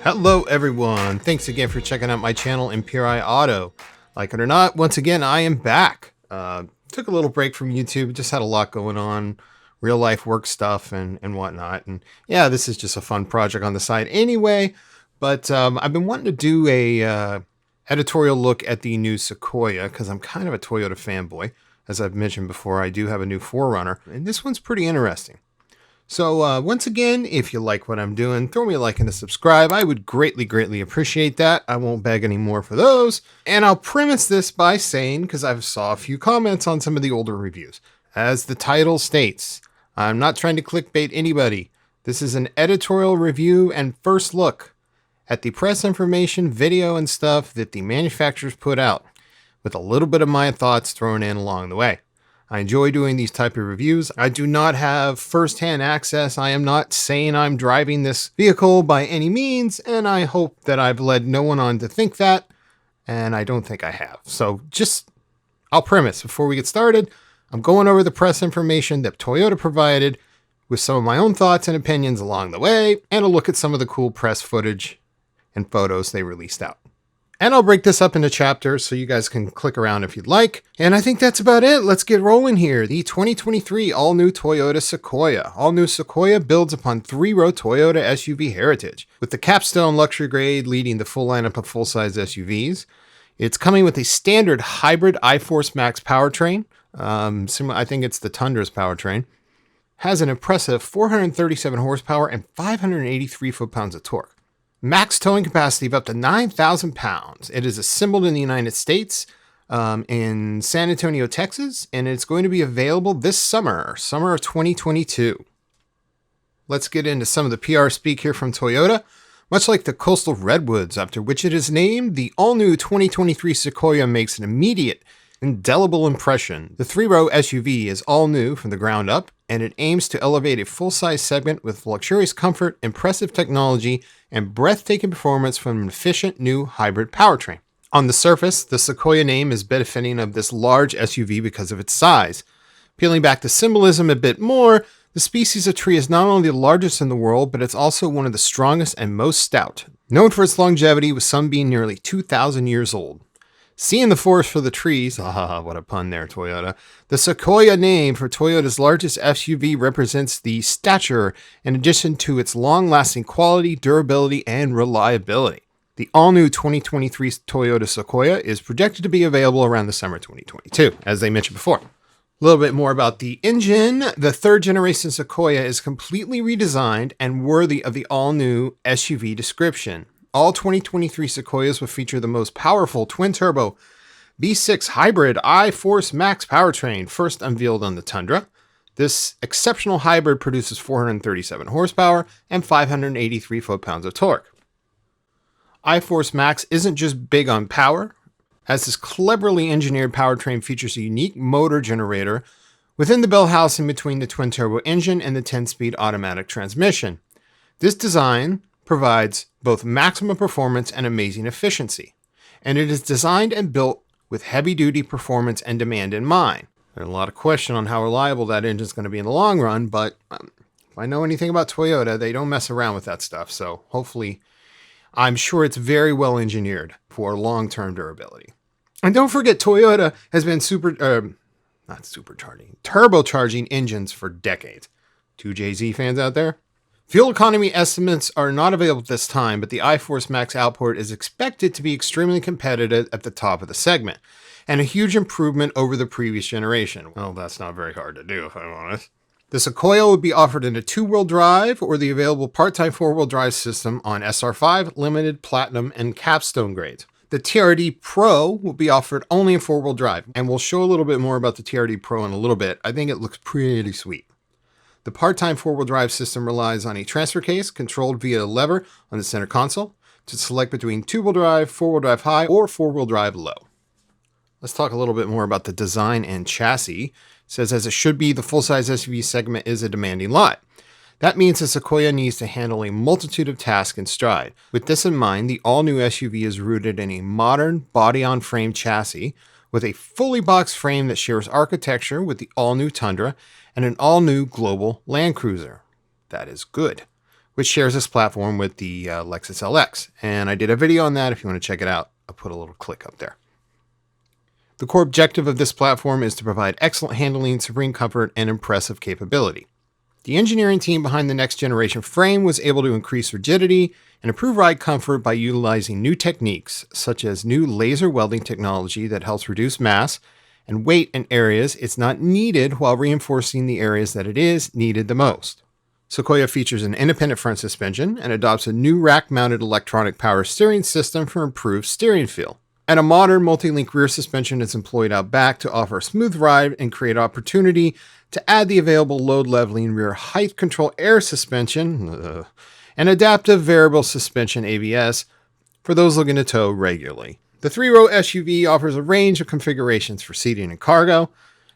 Hello everyone, thanks again for checking out my channel Imperii Auto. Like it or not, once again I am back. Took a little break from YouTube, just had a lot going on, real life work stuff and whatnot. And yeah, this is just a fun project on the side anyway. But I've been wanting to do a editorial look at the new Sequoia because I'm kind of a Toyota fanboy. As I've mentioned before, I do have a new 4Runner, and this one's pretty interesting. So once again, if you like what I'm doing, throw me a like and a subscribe. I would greatly appreciate that. I won't beg any more for those. And I'll premise this by saying, because I've saw a few comments on some of the older reviews. As the title states, I'm not trying to clickbait anybody. This is an editorial review and first look at the press information, video, and stuff that the manufacturers put out, with a little bit of my thoughts thrown in along the way. I enjoy doing these type of reviews. I do not have first-hand access. I am not saying I'm driving this vehicle by any means, and I hope that I've led no one on to think that, and I don't think I have. So I'll premise before we get started, I'm going over the press information that Toyota provided with some of my own thoughts and opinions along the way, and a look at some of the cool press footage and photos they released out. And I'll break this up into chapters so you guys can click around if you'd like. And I think that's about it. Let's get rolling here. The 2023 all-new Toyota Sequoia. All-new Sequoia builds upon three-row Toyota SUV heritage, with the capstone luxury grade leading the full lineup of full-size SUVs. It's coming with a standard hybrid iForce Max powertrain. I think it's the Tundra's powertrain. Has an impressive 437 horsepower and 583 foot-pounds of torque. Max towing capacity of up to 9,000 pounds. It is assembled in the United States, in San Antonio, Texas, and it's going to be available this summer of 2022. Let's get into some of the PR speak here from Toyota. Much like the coastal redwoods after which it is named, the all-new 2023 Sequoia makes an immediate, indelible impression. The three-row SUV is all new from the ground up, and it aims to elevate a full-size segment with luxurious comfort, impressive technology, and breathtaking performance from an efficient new hybrid powertrain. On the surface, the Sequoia name is befitting of this large SUV because of its size. Peeling back the symbolism a bit more, the species of tree is not only the largest in the world, but it's also one of the strongest and most stout, known for its longevity, with some being nearly 2,000 years old. Seeing the forest for the trees, what a pun there, Toyota. The Sequoia name for Toyota's largest SUV represents the stature in addition to its long-lasting quality, durability, and reliability. The all-new 2023 Toyota Sequoia is projected to be available around the summer 2022, as they mentioned before. A little bit more about the engine. The third generation Sequoia is completely redesigned and worthy of the all-new SUV description. All 2023 Sequoias will feature the most powerful twin-turbo V6 hybrid iForce Max powertrain, first unveiled on the Tundra. This exceptional hybrid produces 437 horsepower and 583 foot-pounds of torque. iForce Max isn't just big on power, as this cleverly engineered powertrain features a unique motor generator within the bell housing between the twin-turbo engine and the 10-speed automatic transmission. This design provides both maximum performance and amazing efficiency, and it is designed and built with heavy-duty performance and demand in mind. There's a lot of question on how reliable that engine is going to be in the long run, but if I know anything about Toyota, they don't mess around with that stuff, so hopefully, I'm sure it's very well engineered for long-term durability. And don't forget, Toyota has been turbocharging engines for decades. Two Jay-Z fans out there? Fuel economy estimates are not available at this time, but the iForce Max output is expected to be extremely competitive at the top of the segment, and a huge improvement over the previous generation. Well, that's not very hard to do, if I'm honest. The Sequoia will be offered in a two-wheel drive or the available part-time four-wheel drive system on SR5, Limited, Platinum, and Capstone grades. The TRD Pro will be offered only in four-wheel drive, and we'll show a little bit more about the TRD Pro in a little bit. I think it looks pretty sweet. The part-time four-wheel drive system relies on a transfer case controlled via a lever on the center console to select between two-wheel drive, four-wheel drive high, or four-wheel drive low. Let's talk a little bit more about the design and chassis. It says, as it should be, the full-size SUV segment is a demanding lot. That means the Sequoia needs to handle a multitude of tasks in stride. With this in mind, the all-new SUV is rooted in a modern body-on-frame chassis with a fully boxed frame that shares architecture with the all-new Tundra and an all-new global Land Cruiser. That is good. which shares this platform with the Lexus LX. And I did a video on that. If you want to check it out, I'll put a little click up there. The core objective of this platform is to provide excellent handling, supreme comfort, and impressive capability. The engineering team behind the next generation frame was able to increase rigidity and improve ride comfort by utilizing new techniques, such as new laser welding technology that helps reduce mass and weight in areas it's not needed while reinforcing the areas that it is needed the most. Sequoia features an independent front suspension and adopts a new rack-mounted electronic power steering system for improved steering feel. And a modern multi-link rear suspension is employed out back to offer a smooth ride and create opportunity to add the available load leveling rear height control air suspension and adaptive variable suspension ABS for those looking to tow regularly. The 3-row SUV offers a range of configurations for seating and cargo.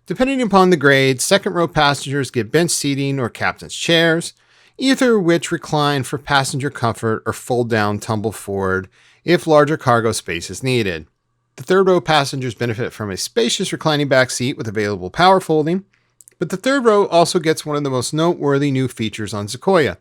Depending upon the grade, second-row passengers get bench seating or captain's chairs, either of which recline for passenger comfort or fold down, tumble forward if larger cargo space is needed. The third-row passengers benefit from a spacious reclining back seat with available power folding, but the third row also gets one of the most noteworthy new features on Sequoia,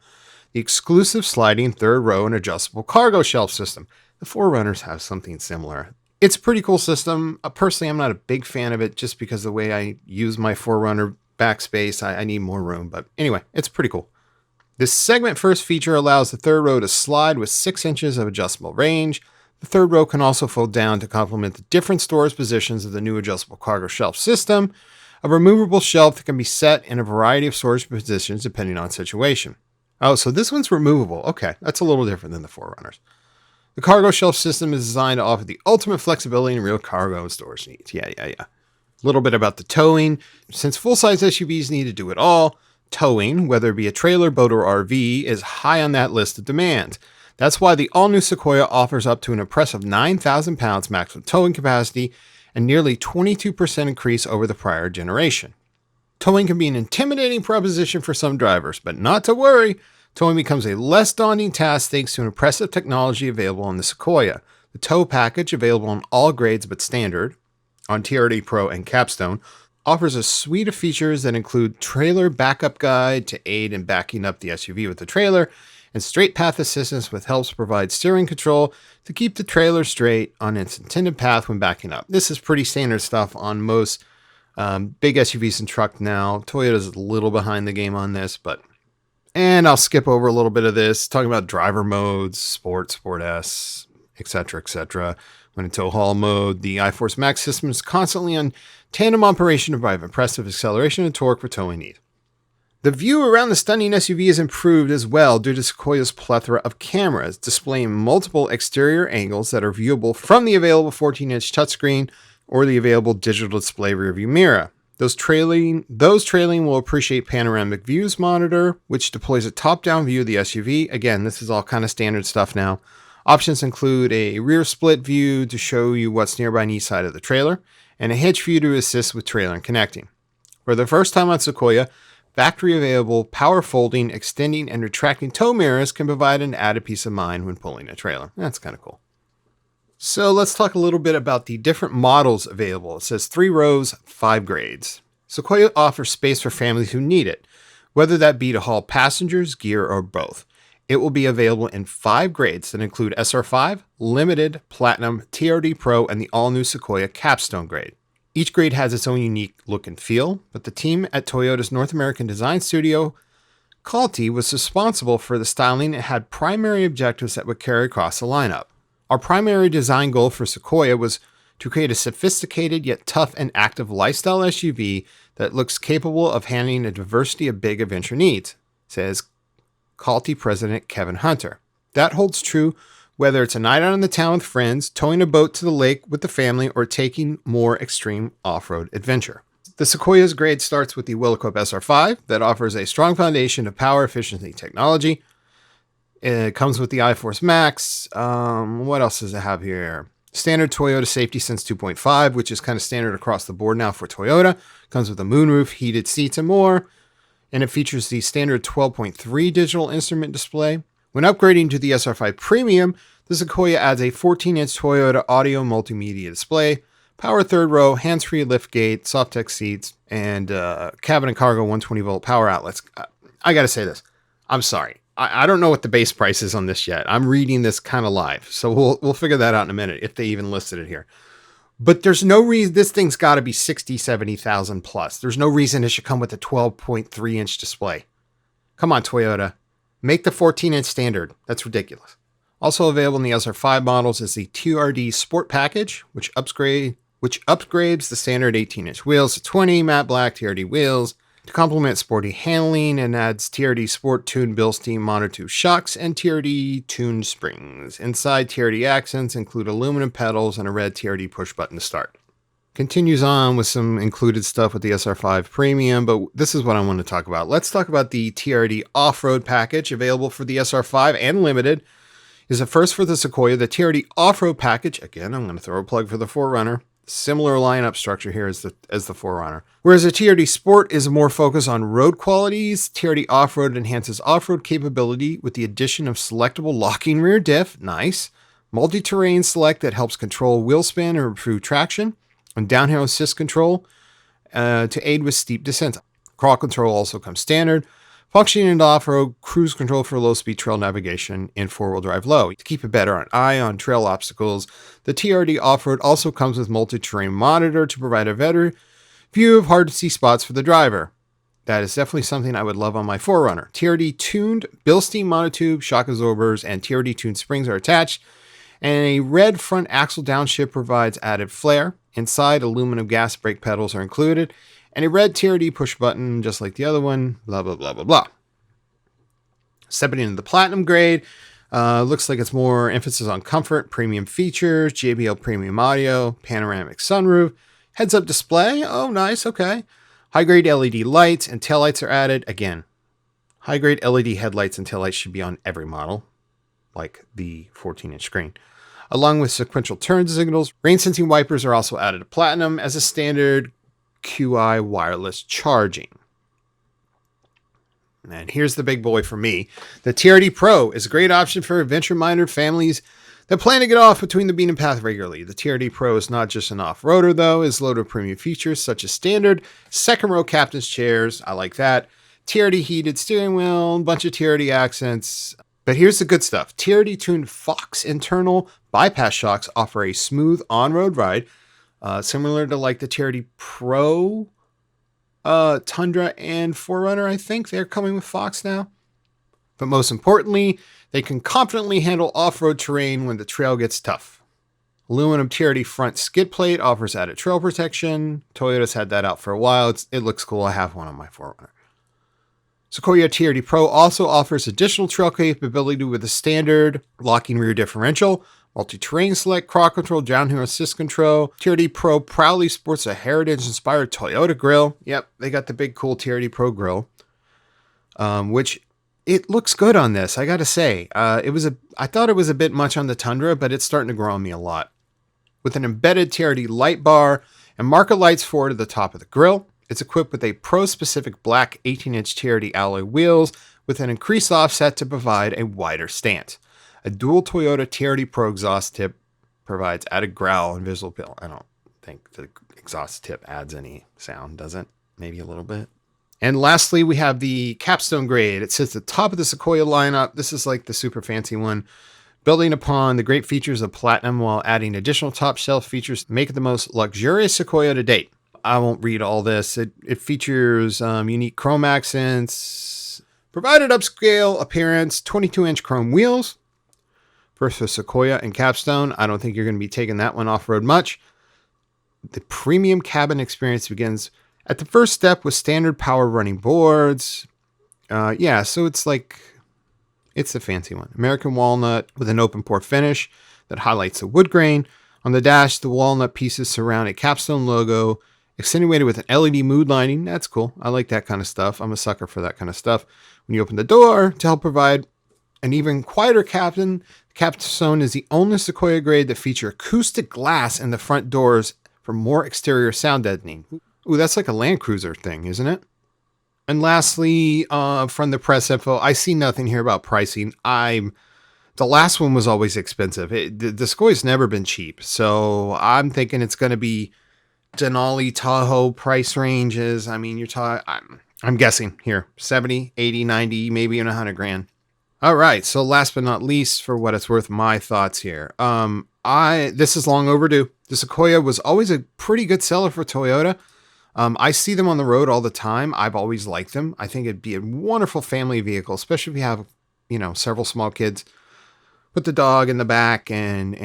the exclusive sliding third row and adjustable cargo shelf system. The 4Runners have something similar. It's a pretty cool system. Personally, I'm not a big fan of it just because the way I use my 4Runner backspace, I need more room. But anyway, it's pretty cool. This segment first feature allows the third row to slide with 6 inches of adjustable range. The third row can also fold down to complement the different storage positions of the new adjustable cargo shelf system, a removable shelf that can be set in a variety of storage positions depending on situation. Oh, so this one's removable. Okay, that's a little different than the 4Runners. The cargo shelf system is designed to offer the ultimate flexibility in real cargo and storage needs. Yeah. A little bit about the towing. Since full-size SUVs need to do it all, towing, whether it be a trailer, boat, or RV, is high on that list of demands. That's why the all-new Sequoia offers up to an impressive 9,000 pounds maximum towing capacity and nearly 22% increase over the prior generation. Towing can be an intimidating proposition for some drivers, but not to worry. Towing becomes a less daunting task thanks to an impressive technology available on the Sequoia. The tow package, available on all grades but standard, on TRD Pro and Capstone, offers a suite of features that include trailer backup guide to aid in backing up the SUV with the trailer, and straight path assistance with helps provide steering control to keep the trailer straight on its intended path when backing up. This is pretty standard stuff on most big SUVs and truck now. Toyota's a little behind the game on this, and I'll skip over a little bit of this, talking about driver modes, Sport, Sport S, etc. When in tow haul mode, the iForce Max system is constantly on tandem operation to provide impressive acceleration and torque for towing needs. The view around the stunning SUV is improved as well due to Sequoia's plethora of cameras, displaying multiple exterior angles that are viewable from the available 14-inch touchscreen or the available digital display rearview mirror. Those trailing will appreciate panoramic views monitor, which deploys a top-down view of the SUV. Again, this is all kind of standard stuff now. Options include a rear split view to show you what's nearby on each side of the trailer, and a hitch view to assist with trailer and connecting. For the first time on Sequoia, factory available power folding, extending, and retracting tow mirrors can provide an added peace of mind when pulling a trailer. That's kind of cool. So let's talk a little bit about the different models available. It says 3 rows, 5 grades. Sequoia offers space for families who need it, whether that be to haul passengers, gear, or both. It will be available in 5 grades that include SR5, Limited, Platinum, TRD Pro, and the all-new Sequoia Capstone grade. Each grade has its own unique look and feel, but the team at Toyota's North American design studio, Calty, was responsible for the styling and had primary objectives that would carry across the lineup. Our primary design goal for Sequoia was to create a sophisticated yet tough and active lifestyle SUV that looks capable of handling a diversity of big adventure needs, says Calty president Kevin Hunter. That holds true whether it's a night out in the town with friends, towing a boat to the lake with the family, or taking more extreme off-road adventure. The Sequoia's grade starts with the well-equipped SR5 that offers a strong foundation of power efficiency technology. It comes with the iForce Max. What else does it have here? Standard Toyota Safety Sense 2.5, which is kind of standard across the board now for Toyota. Comes with a moonroof, heated seats, and more. And it features the standard 12.3 digital instrument display. When upgrading to the SR5 Premium, the Sequoia adds a 14-inch Toyota audio multimedia display, power third row, hands-free liftgate, Softex seats, and cabin and cargo 120-volt power outlets. I got to say this. I'm sorry. I don't know what the base price is on this yet. I'm reading this kind of live, so we'll figure that out in a minute if they even listed it here. But there's no reason this thing's got to be 60, 70,000 plus. There's no reason it should come with a 12.3 inch display. Come on, Toyota. Make the 14-inch standard. That's ridiculous. Also available in the SR5 models is the TRD Sport Package, which upgrades the standard 18-inch wheels to 20 matte black TRD wheels to complement sporty handling, and adds TRD Sport tuned Bilstein monotube shocks and TRD tuned springs. Inside, TRD accents include aluminum pedals and a red TRD push button to start. Continues on with some included stuff with the SR5 Premium, but this is what I want to talk about. Let's talk about the TRD Off-Road Package, available for the SR5 and Limited. Is a first for the Sequoia. The TRD Off-Road Package, again, I'm going to throw a plug for the 4Runner. Similar lineup structure here as the 4Runner. Whereas the TRD Sport is more focused on road qualities, TRD Off-Road enhances off-road capability with the addition of selectable locking rear diff, nice, multi-terrain select that helps control wheel spin or improve traction, and downhill assist control to aid with steep descents. Crawl control also comes standard. Functioning into off-road, cruise control for low-speed trail navigation, and four-wheel drive low. To keep a better eye on trail obstacles, the TRD Off-Road also comes with multi-terrain monitor to provide a better view of hard-to-see spots for the driver. That is definitely something I would love on my 4Runner. TRD tuned Bilstein monotube, shock absorbers, and TRD tuned springs are attached, and a red front axle downshift provides added flair. Inside, aluminum gas brake pedals are included, and a red TRD push button, just like the other one, blah, blah, blah, blah, blah. Stepping into the Platinum grade, looks like it's more emphasis on comfort, premium features, JBL premium audio, panoramic sunroof, heads-up display, oh, nice, okay. High-grade LED lights and taillights are added. Again, high-grade LED headlights and taillights should be on every model, like the 14-inch screen. Along with sequential turn signals, rain-sensing wipers are also added to Platinum as a standard QI wireless charging. And here's the big boy for me. The TRD Pro is a great option for adventure-minded families that plan to get off between the bean and path regularly. The TRD Pro is not just an off-roader, though. It's loaded with premium features such as standard second row captain's chairs. I like that. TRD heated steering wheel, a bunch of TRD accents. But here's the good stuff. TRD tuned Fox internal bypass shocks offer a smooth on-road ride, similar to like the TRD Pro, Tundra, and 4Runner. I think they're coming with Fox now. But most importantly, they can confidently handle off-road terrain when the trail gets tough. Aluminum TRD front skid plate offers added trail protection. Toyota's had that out for a while. It looks cool. I have one on my 4Runner. Sequoia TRD Pro also offers additional trail capability with a standard locking rear differential, multi-terrain select, crawl control, downhill assist control. TRD Pro proudly sports a heritage-inspired Toyota grille. Yep, they got the big cool TRD Pro grille, which it looks good on this. I got to say, I thought it was a bit much on the Tundra, but it's starting to grow on me a lot. With an embedded TRD light bar and marker lights forward at the top of the grille. It's equipped with a pro-specific black 18-inch TRD alloy wheels with an increased offset to provide a wider stance. A dual Toyota TRD Pro exhaust tip provides added growl and visual appeal. I don't think the exhaust tip adds any sound, does it? Maybe a little bit. And lastly, we have the Capstone grade. It sits at the top of the Sequoia lineup. This is like the super fancy one, building upon the great features of Platinum while adding additional top shelf features to make it the most luxurious Sequoia to date. I won't read all this. It features unique chrome accents, provided upscale appearance, 22-inch chrome wheels. First for Sequoia and Capstone. I don't think you're going to be taking that one off-road much. The premium cabin experience begins at the first step with standard power running boards. So it's the fancy one. American walnut with an open pore finish that highlights the wood grain. On the dash, the walnut pieces surround a Capstone logo, accentuated with an LED mood lighting. That's cool. I like that kind of stuff. I'm a sucker for that kind of stuff. When you open the door to help provide an even quieter cabin, Capstone is the only Sequoia grade that feature acoustic glass in the front doors for more exterior sound deadening. Ooh, that's like a Land Cruiser thing, isn't it? And lastly, from the press info, I see nothing here about pricing. The last one was always expensive. The Sequoia's never been cheap. So I'm thinking it's going to be Denali, Tahoe price ranges. I mean, I'm guessing here, 70, 80, 90, maybe even $100,000. All right. So last but not least, for what it's worth, my thoughts here. This is long overdue. The Sequoia was always a pretty good seller for Toyota. I see them on the road all the time. I've always liked them. I think it'd be a wonderful family vehicle, especially if you have, several small kids. Put the dog in the back, and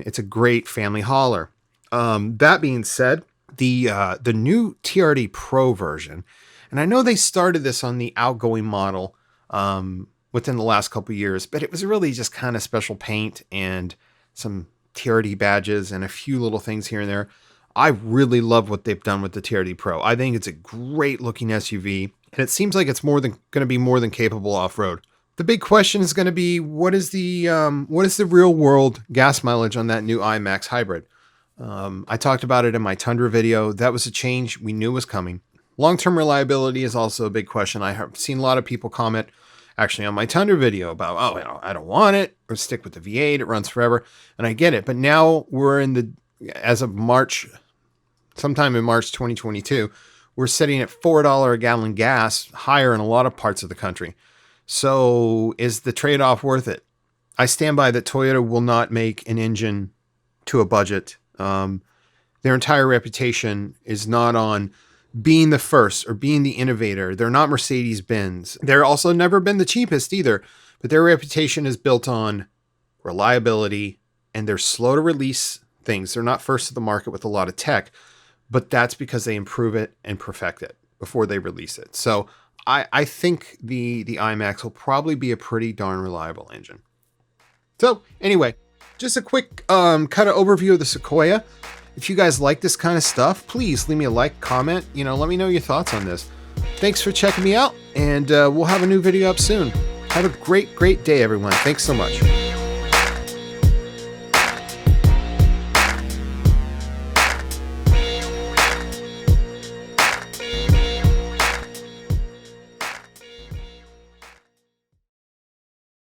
it's a great family hauler. That being said, the new TRD Pro version, and I know they started this on the outgoing model within the last couple of years, but it was really just kind of special paint and some TRD badges and a few little things here and there. I really love what they've done with the TRD Pro. I think it's a great looking SUV, and it seems like it's going to be more than capable off-road. The big question is going to be, what is the real world gas mileage on that new iMAX hybrid? I talked about it in my Tundra video. That was a change we knew was coming. Long-term reliability is also a big question. I have seen a lot of people comment actually on my Tundra video about, I don't want it, or stick with the V8, it runs forever. And I get it. But now we're as of March, sometime in March 2022, we're sitting at $4 a gallon gas, higher in a lot of parts of the country. So is the trade-off worth it? I stand by that Toyota will not make an engine to a budget. Their entire reputation is not on being the first or being the innovator. They're not Mercedes-Benz. They're also never been the cheapest either, but their reputation is built on reliability, and they're slow to release things. They're not first to the market with a lot of tech, but that's because they improve it and perfect it before they release it. So I think the iMAX will probably be a pretty darn reliable engine. So anyway, just a quick kind of overview of the Sequoia. If you guys like this kind of stuff, please leave me a like, comment, let me know your thoughts on this. Thanks for checking me out, and we'll have a new video up soon. Have a great day, everyone. Thanks so much.